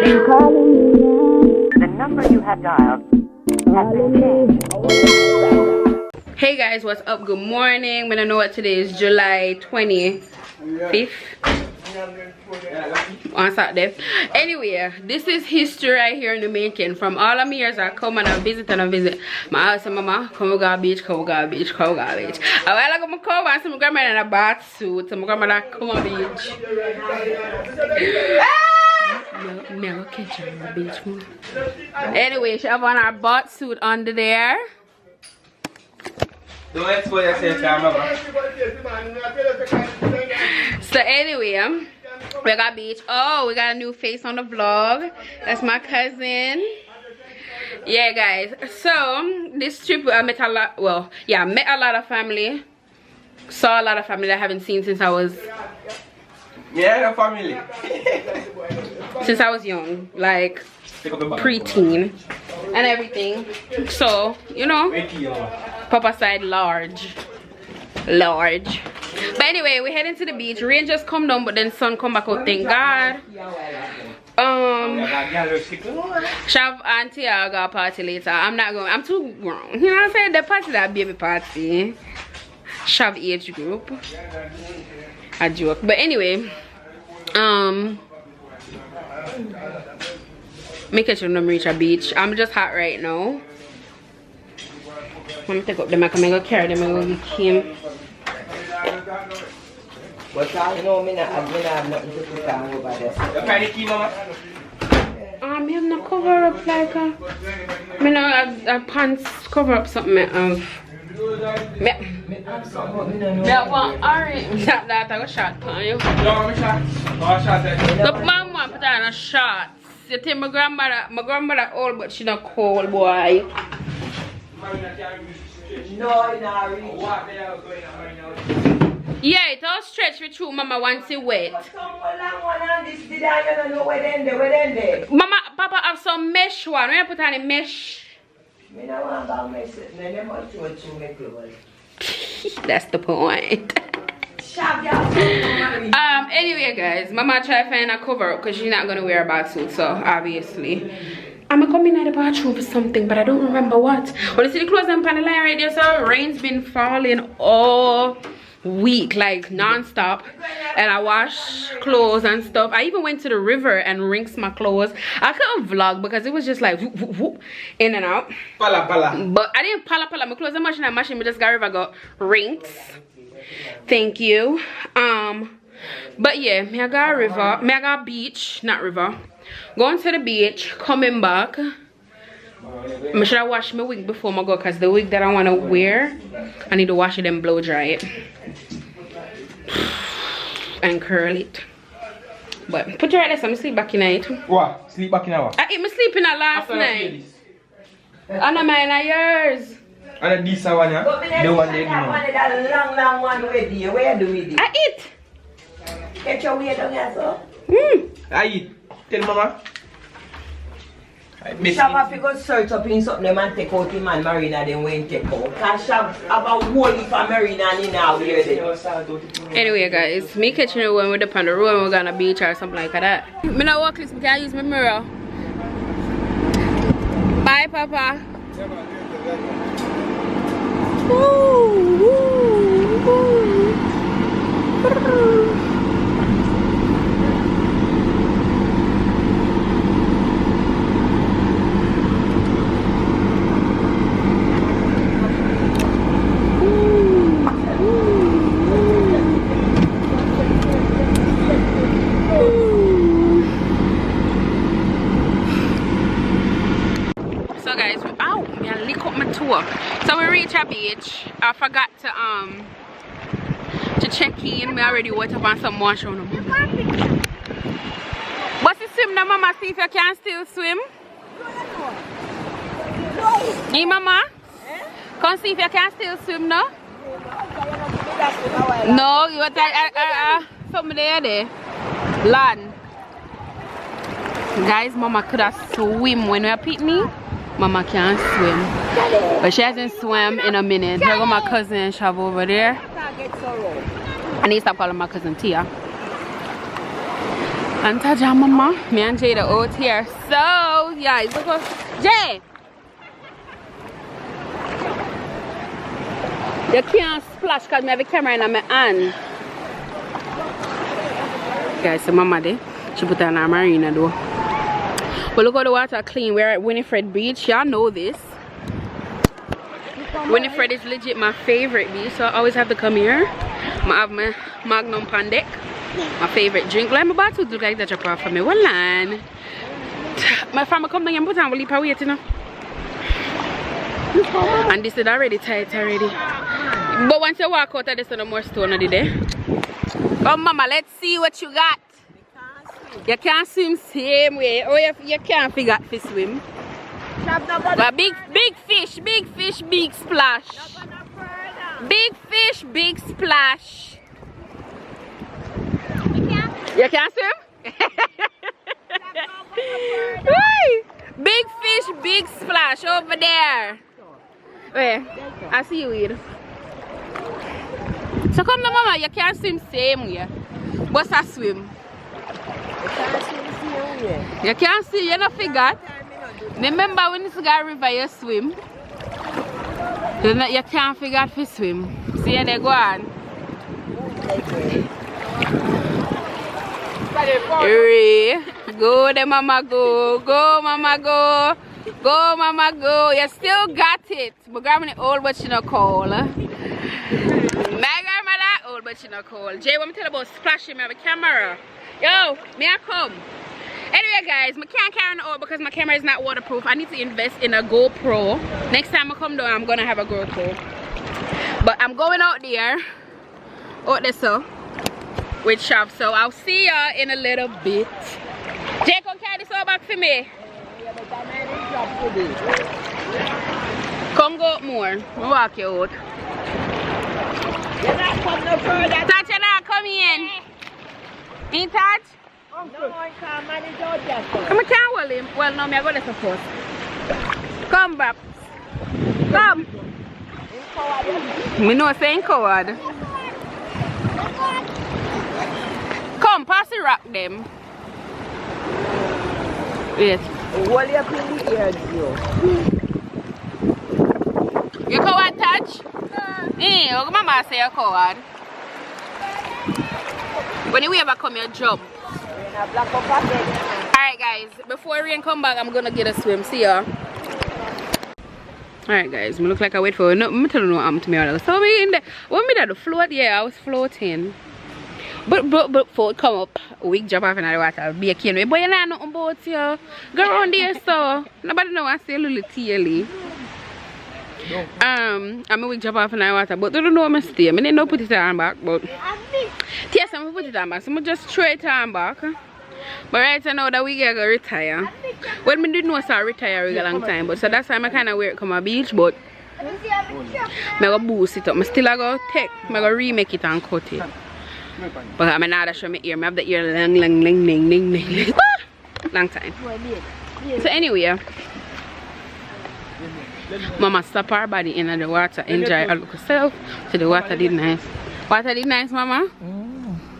The number you have dialed has been changed. Hey guys, what's up? Good morning. I don't know what today is, July 25th on Saturday. Anyway, this is history right here in the making. From all of my years I come and I visit my house and mama, come we go beach, come we go beach, come we go beach. A while ago I come and see my grandma in a bath suit, so my grandma come on beach. Never catch her on the beach more. Anyway, she have on her bath suit under there. Don't expose yourself to mama. So anyway, we got beach. Oh, we got a new face on the vlog. That's my cousin. Yeah guys, so this trip I met a lot, well yeah, I met a lot of family, saw a lot of family that I haven't seen since I was family. Since I was young, like pre-teen and everything. So you know, Papa side large. But anyway, we're heading to the beach. Rain just come down, but then sun come back out, thank God. Shav and Tia got a party later. I'm not going, I'm too grown. You know what I'm saying? The party, that baby party. Shav age group. A joke. But anyway, make sure I'm reach a beach. I'm just hot right now. I'm gonna take up the mic. I'm gonna carry them and go came. But I know me not have nothing to put down over there. You find the key, mama? Me have no cover up like a pants cover up something. Me want orange. That I got shot on you. No, I'm shot. Oh, shot. The mom want put on a shot. You think my grandmother old, but she not cold, boy. No, not really. Yeah, it all stretch me through, mama, once it wet. Mama, Papa have some mesh one. When I put on a mesh. That's the point. Anyway guys, mama try to find a cover up because she's not gonna wear a bathsuit, so obviously I'm gonna come in the bathroom for something, but I don't remember what. When you see the clothes on the line right there, so rain's been falling all week, like non-stop, and I wash clothes and stuff. I even went to the river and rinsed my clothes. I couldn't vlog because it was just like whoop, whoop, whoop, in and out. Pala. But I didn't pala my clothes. I'm washing that machine, but just got river, got rinse. Thank you. But yeah, me I got river, me I got beach, not river. Going to the beach, coming back. I should have washed my wig before I go, because the wig that I want to wear, I need to wash it and blow dry it and curl it. But put your head there, so I'm sleep back in night. What? Sleep back in hour? I ate my sleep in a last night. I know mine are yours. And this one, yeah? The one they do now. Long one with you. Where do we do? I eat. Get your way down here, so. I eat. Tell mama. Shab have to go search up in something them and take out him and Marina then when take out. Cause Shab have a whole heap of Marina in now here then. Anyway guys, me catching you when we're up on the road and we're gonna beach or something like that. Me not walk this, I can't use my mirror. Bye Papa. So we reach a beach. I forgot to check in. We already went up on some wash on them. What's the swim now, mama? See if you can still swim. Hey mama? Come see if you can still swim now. No, you want something there. Land. Guys, mama could have swim when we are picnic. Mama can't swim, but she hasn't swam in a minute. Here go my cousin Shav over there. I need to stop calling my cousin Tia. And Taja mama, me and Jada out here. So yeah, it's because Jay, you can't splash because I have a camera in my hand. Guys, so mama there, she put on her marina though. But look how the water clean. We're at Winifred Beach. Y'all know this. Winifred is legit my favorite beach, so I always have to come here. I have my Magnum on deck. My favorite drink. Like my bottle look like that apart from me. One line. My family come down and put on a leap away, you know. And this is already tight already. But once you walk out of this, no more stone on the day. Come mama, let's see what you got. You can't swim same way. Oh, you can't figure out to swim. But big fish, big splash. Big fish, big splash. You can't swim? Big fish, big splash over there. Wait, I see you here. So come now, mama, you can't swim same way. What's a swim? You can't see, you don't forget. Remember when you go river you swim? You can't figure out to swim. See how they go on. Go there mama go. Go mama go. Go mama go. You still got it. My grandma old but she not cold. My grandmother old but she not cold. Jay, what me tell you about splashing me with a camera? Yo, may I come? Anyway guys, I can't carry it out because my camera is not waterproof. I need to invest in a GoPro. Next time I come down, I'm gonna have a GoPro. But I'm going out there so with Shav. So I'll see y'all in a little bit. Jay, come carry this all back for me. Come go up more. I'll walk you out. Touch you now, come in. In touch? No, I can't manage out just. I can't hold him. Well, no, I'm going to support. Come back. Come. Me know saying coward. Come, pass the rock them. Wait. Hold you up in the ear, Joe. You coward touch? What mama say you coward? When you ever come here, jump. Alright guys, before rain come back, I'm gonna get a swim. See ya. Alright guys, me look like I wait for no, me tell you what happened to me all. So me in there, when me did the float, yeah, I was floating. But before it come up, a week jump off in the water, be a cane. But you know nothing about you. Go around there so nobody know I say a little teally. I'm a week jump off in the water, but they don't know I'm stay. I didn't know put it on back, but yes, I'm gonna put it on back. So I'm just throw it on back. But right now that we gonna retire. Well, me didn't know I retire a long time, but so that's why I kind of wear it come a beach, but I go boost it up. I still go take, I go remake it and cut it. But I'm not show my ear. I have the ear long time. So anyway, mama stop her body in the water, enjoy her look herself. So the water did nice. Water did nice, mama.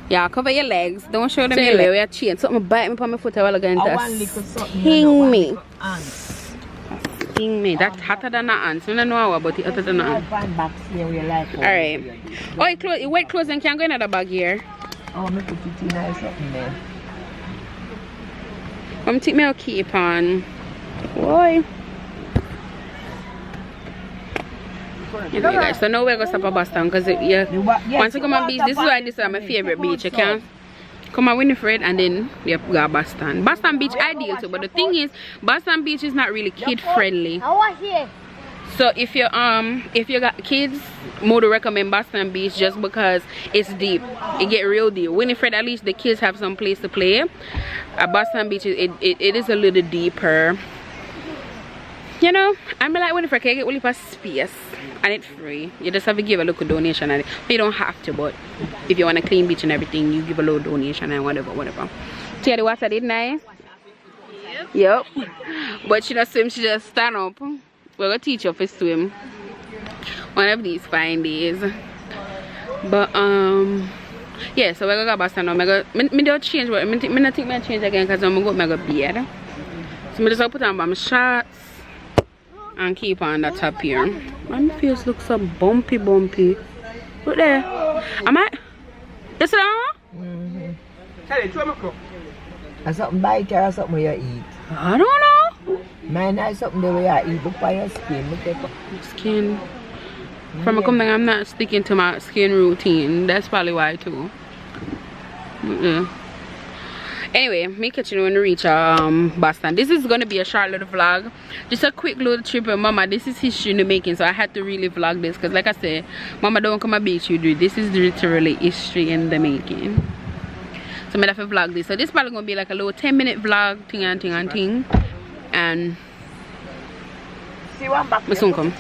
Yeah, cover your legs. Don't show them your legs. We are chain. Something bite me on my foot a while ago and sting me. Sting me. That's hotter than an ant. I don't know how, but it's hotter than an ant. Alright. Oh, you wet clothes and can't go in the bag here. Oh, me put it in nice up in there. I'm taking my keep on. Boy. Okay guys, so now we're gonna stop at Boston because once you come on beach, this is why this is my favorite beach. You can come on Winifred and then you go to Boston. Boston Beach ideal too, but the thing is Boston Beach is not really kid friendly. So if you got kids, more to recommend Boston Beach just because it's deep. It get real deep. Winifred, at least the kids have some place to play. At Boston Beach it is a little deeper. You know, I'm like Winifred, can get only space and it's free. You just have to give a little donation and you don't have to, but if you want a clean beach and everything, you give a little donation and whatever. See the water did nice? Yep. But she doesn't swim, she just stand up. We're gonna teach her to swim one of these fine days. But Yeah, so we're gonna go Boston now. Me don't change, but me not think I change again because I'm gonna go bed. So me just put on my shorts and keep on the top here. My face looks so bumpy. Look there. Am I? You see that? Charlie, show me a cup. Is something bite or something you eat? I don't know. Mine is something the way I eat, look by your skin. Look at Skin. From a company, I'm not sticking to my skin routine. That's probably why too. Anyway, me catching you when we reach Boston. This is gonna be a short little vlog, just a quick little trip with Mama. This is history in the making, so I had to really vlog this because, like I said, Mama don't come and beat you, dude. This is literally history in the making. So I have to vlog this. So this probably gonna be like a little 10-minute vlog, thing. And see one back. my son come.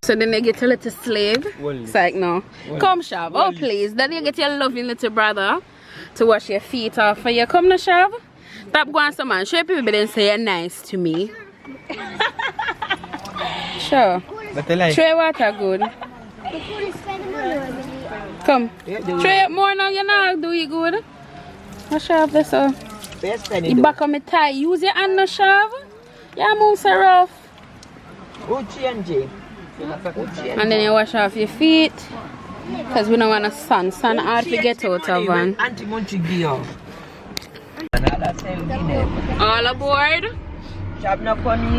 So then they get a little slave. It's like no. Come Shav. Oh please. Then you get your lovely little brother to wash your feet off for you. Come now Shav. Stop going some man. Show people then say you're nice to me. Sure. Try water good. Come. Try it more now, you know, do you good? No Shav this so. You back on me tie. Use your hand no Shav. Yeah, move so rough. And then you wash off your feet. Because we don't want a sun. Sun hard to get out of one. All aboard?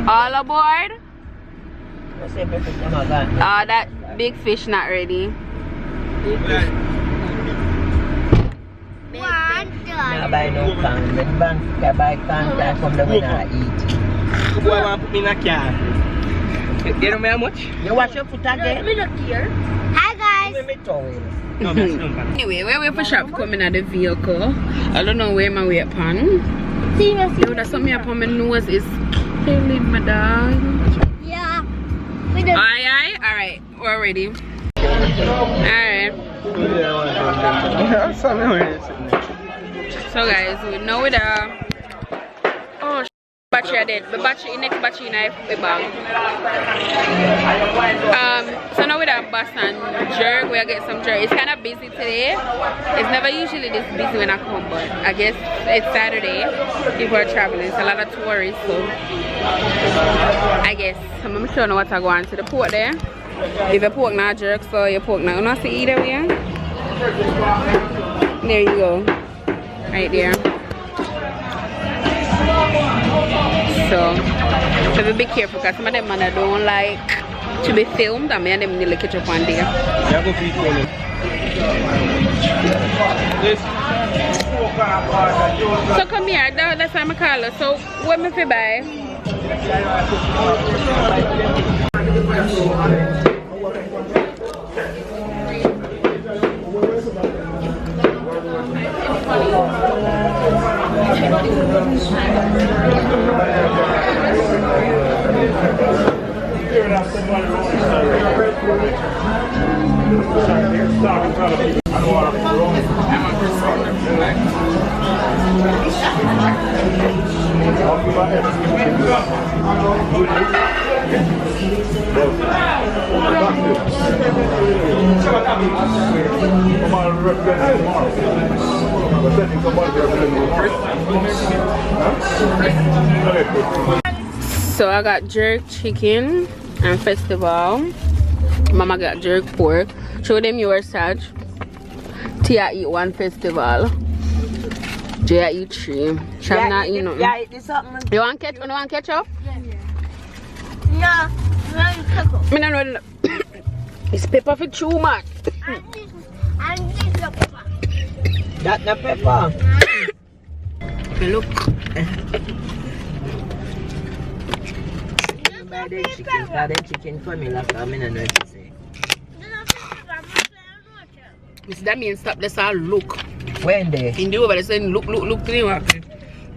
All aboard? Oh, that big fish not ready. I buy no can. When bank I buy can, I come down when I eat. Boy, want to put me in a car. You know me how much? You wash your foot again? Hi guys. Let me towel. No, that's not. Anyway, we're waiting for shop coming at the vehicle. I don't know where my way upon. Yo, that's something upon my nose is killing my dog. Yeah. Alright, we're ready. Alright. So guys, we know it oh battery dead. The battery next battery knife we bag. So now with our bus and jerk, we'll get some jerk. It's kind of busy today. It's never usually this busy when I come, but I guess it's Saturday. People are traveling. It's a lot of tourists, so I guess I'm sure know what I go on to the port there. If you pork not jerk, so you pork not. You not see either way. There you go. Right there. So be careful because some of them man don't like to be filmed, and me and them need to catch up on there. So come here, that's why I call her. So what me fi buy? So I got jerk chicken and festival. Mama got jerk pork. Show them your side. Tia eat one festival. Jaya eat three. Shall not eat nothing. Yeah, eat something. You want ketchup? You want ketchup? No. Me no know. It's pepper for too much. And this is pepper. That's not pepper. Look. Buy the chicken, buy the chicken for me last time. I don't know what to say. Miss that means stop this all look. When they? In the over they saying look to the market.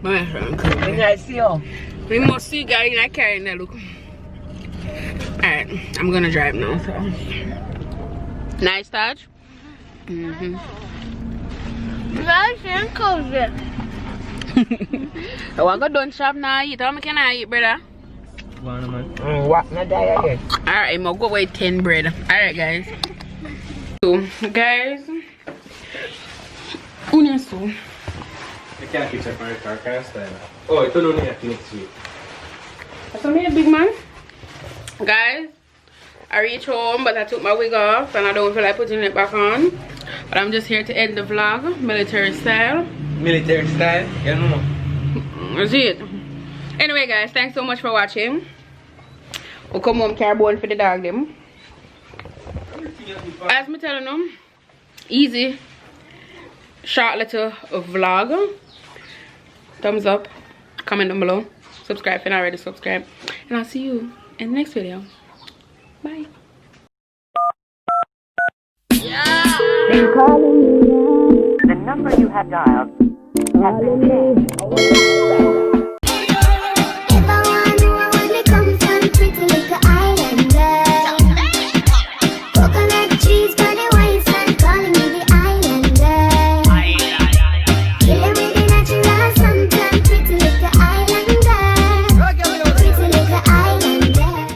When I see you. We must see guy in a car in there look. Alright, I'm gonna drive now. So. Nice touch. Nice and cozy. I want to go down shop now. Eat. How much can I eat, brother? What not die again? Alright, I'm gonna go with 10 bread. Alright guys. So guys, Onion soup. I can't picture for a car, can't stand. Oh, it's only next week. That's me, big man. Guys, I reached home, but I took my wig off and I don't feel like putting it back on. But I'm just here to end the vlog, military style. Military style? You know. That's it. Anyway, guys, thanks so much for watching. We'll come home, carbone for the dog, them. As me telling them, easy, short little vlog. Thumbs up, comment down below, subscribe if you're not already subscribed, and I'll see you in the next video. Bye. The number you have dialed has been changed.